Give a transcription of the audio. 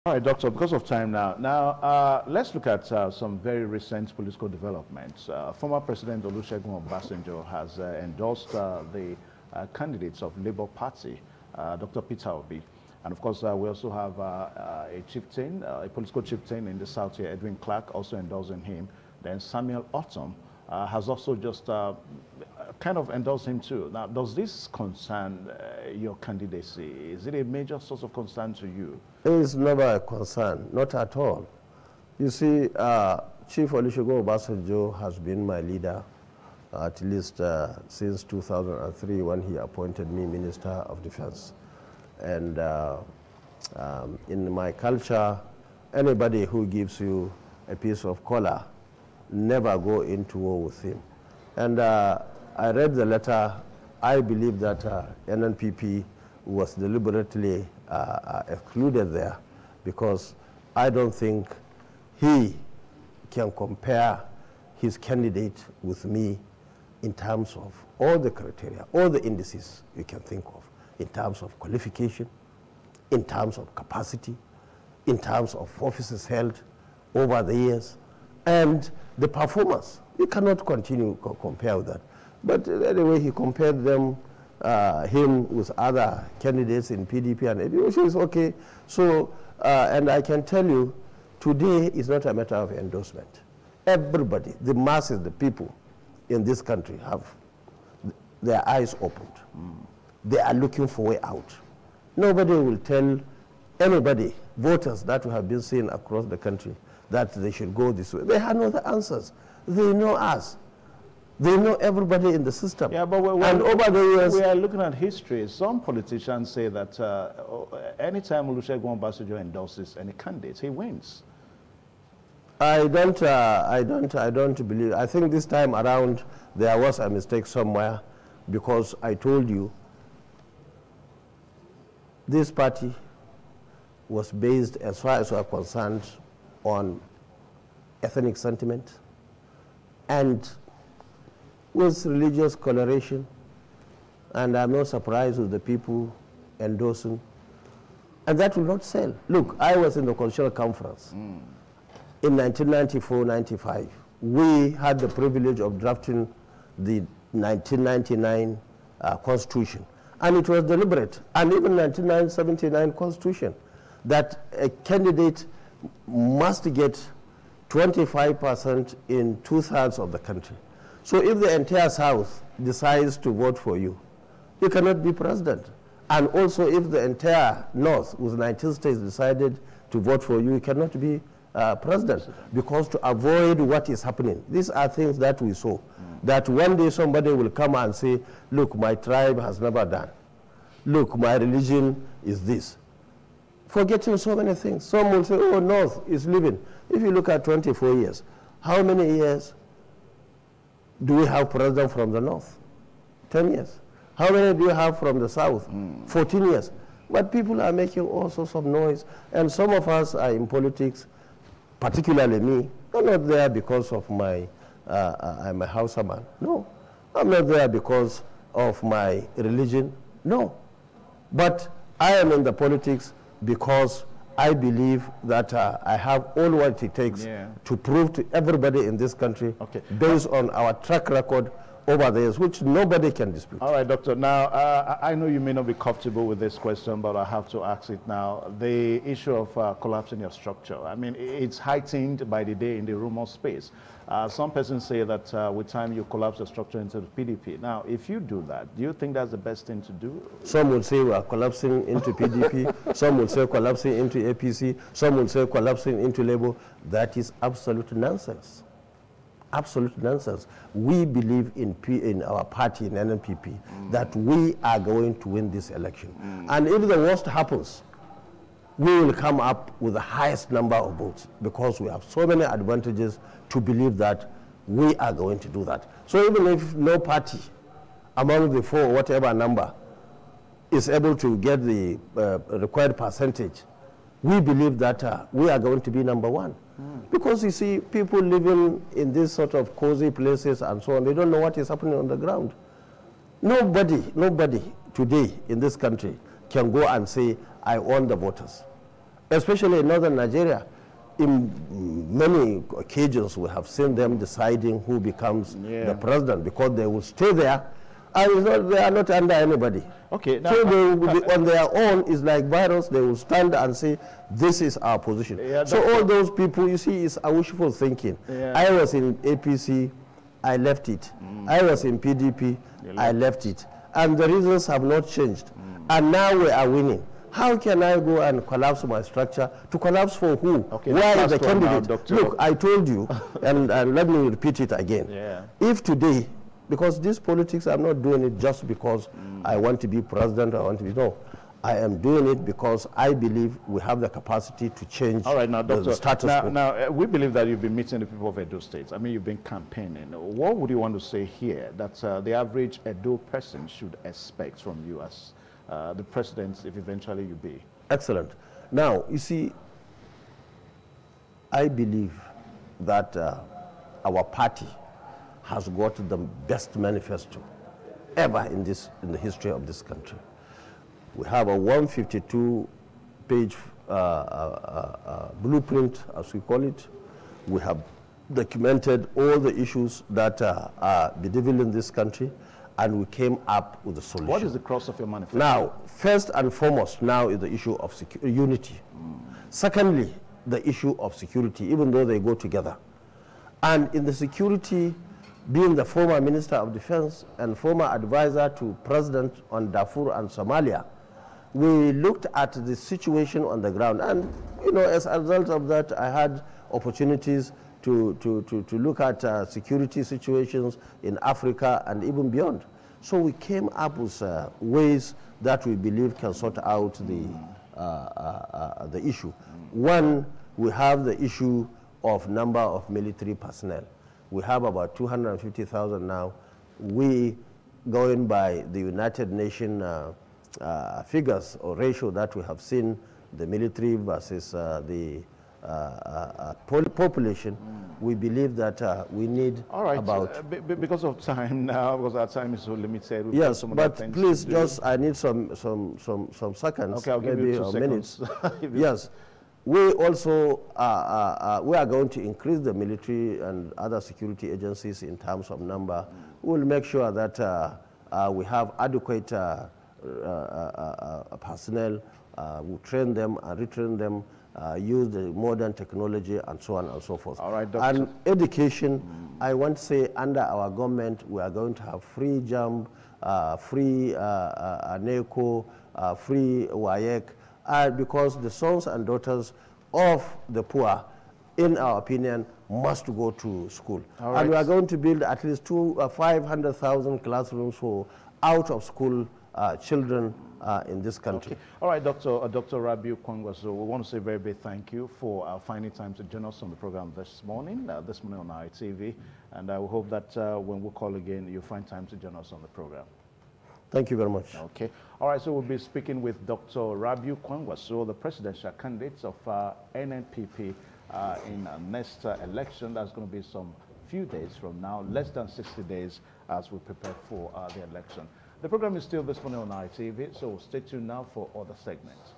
All right, Doctor, because of time now. Let's look at some very recent political developments. Former President Olusegun Obasanjo has endorsed the candidates of Labour Party, Dr. Peter Obi. And of course, we also have a chieftain, a political chieftain in the south here, Edwin Clark, also endorsing him. Then Samuel Otom has also just kind of endorsed him too. Now, does this concern your candidacy? Is it a major source of concern to you? It is never a concern, not at all. You see, Chief Olusegun Obasanjo has been my leader at least since 2003 when he appointed me Minister of Defense. And in my culture, anybody who gives you a piece of color, never go into war with him. And I read the letter. I believe that NNPP was deliberately excluded there because I don't think he can compare his candidate with me in terms of all the criteria, all the indices you can think of, in terms of qualification, in terms of capacity, in terms of offices held over the years, and the performance. You cannot continue to compare with that. But anyway, he compared them, him with other candidates in PDP and AD, which is okay. So, and I can tell you, today is not a matter of endorsement. Everybody, the masses, the people in this country have their eyes opened. They are looking for a way out. Nobody will tell anybody, voters that have been seen across the country, that they should go this way. They have no the answers. They know us. They know everybody in the system. Yeah, but and over the years, we are looking at history. Some politicians say that anytime Olusegun Obasanjo endorses any candidate, he wins. I don't believe. I think this time around there was a mistake somewhere, because I told you this party was based, as far as we are concerned, on ethnic sentiment and with religious coloration, and I'm not surprised with the people endorsing, and that will not sell. Look, I was in the Constitutional Conference in 1994-95. We had the privilege of drafting the 1999 Constitution, and it was deliberate, and even 1979 Constitution, that a candidate must get 25% in 2/3 of the country. So if the entire South decides to vote for you, you cannot be president. And also if the entire North, with 19 states, decided to vote for you, you cannot be president. Because to avoid what is happening, these are things that we saw. That one day somebody will come and say, look, my tribe has never done. Look, my religion is this. Forgetting so many things. Some will say, oh, North is living. If you look at 24 years, how many years do we have president from the North? 10 years. How many do you have from the South? 14 years. But people are making all sorts of noise. And some of us are in politics, particularly me. I'm not there because of my, I'm a Hausa man. No. I'm not there because of my religion. No. But I am in the politics because I believe that I have all what it takes to prove to everybody in this country, based on our track record over the years, which nobody can dispute. All right, Doctor. Now, I know you may not be comfortable with this question, but I have to ask it now. The issue of collapsing your structure, I mean, it's heightened by the day in the rumor space. Some persons say that with time you collapse the structure into the PDP. Now, if you do that, do you think that's the best thing to do? Some will say we are collapsing into PDP. Some will say collapsing into APC. Some will say collapsing into Labour. That is absolute nonsense. Absolute nonsense. We believe in our party, in NNPP, that we are going to win this election. And if the worst happens, we will come up with the highest number of votes, because we have so many advantages to believe that we are going to do that. So even if no party among the four, whatever number, is able to get the required percentage, we believe that we are going to be #1. Because you see, people living in these sort of cozy places and so on, they don't know what is happening on the ground. Nobody today in this country can go and say, I own the voters. especially in northern Nigeria. In many occasions, we have seen them deciding who becomes the president because they will stay there, and they are not under anybody. Okay. Now, so on their own, it's like virus. They will stand and say, "This is our position." Yeah, so all those people, you see, is a wishful thinking. Yeah. I was in APC, I left it. I was in PDP, I left it, and the reasons have not changed. And now we are winning. How can I go and collapse my structure? To collapse for who? Okay, where is the candidate? Now, Look, I told you, and let me repeat it again. Yeah. If today, because this politics, I'm not doing it just because I want to be president, I want to be, no. I am doing it because I believe we have the capacity to change the status quo. Now, we believe that you've been meeting the people of Edo State. I mean, you've been campaigning. What would you want to say here that the average Edo person should expect from you as the president, if eventually you be? Excellent. Now, you see, I believe that our party has got the best manifesto ever in the history of this country. We have a 152-page blueprint, as we call it. We have documented all the issues that are bedeviling in this country, and we came up with a solution. What is the crux of your manifesto? Now, first and foremost now is the issue of unity. Secondly, the issue of security, even though they go together. And in the security, being the former Minister of Defense and former advisor to President on Darfur and Somalia, we looked at the situation on the ground. And, you know, as a result of that, I had opportunities to look at security situations in Africa and even beyond. So we came up with ways that we believe can sort out the issue. One, we have the issue of number of military personnel. We have about 250,000 now. We, going by the United Nations figures or ratio that we have seen, the military versus the population, we believe that we need about... because of time now, because our time is so limited. Yes, but please, just I need some seconds. Okay, I'll give you 2 seconds. Minutes. Yes. We also we are going to increase the military and other security agencies in terms of number. We will make sure that we have adequate personnel. We train them and retrain them, use the modern technology and so on and so forth. All right, Doctor. And education, I want to say under our government, we are going to have free JAMB, free NECO, free WAEC, because the sons and daughters of the poor, in our opinion, must go to school. And we are going to build at least 500,000 classrooms for out-of-school children in this country. Okay. All right, Dr. Rabiu Kwankwaso, we want to say a very big thank you for finding time to join us on the program this morning on ITV, and I hope that when we call again, you'll find time to join us on the program. Thank you very much. Okay. All right, so we'll be speaking with Dr. Rabiu Kwankwaso, the presidential candidate of NNPP in next election. That's going to be some few days from now, less than 60 days as we prepare for the election. The program is still this morning on ITV, so stay tuned now for other segments.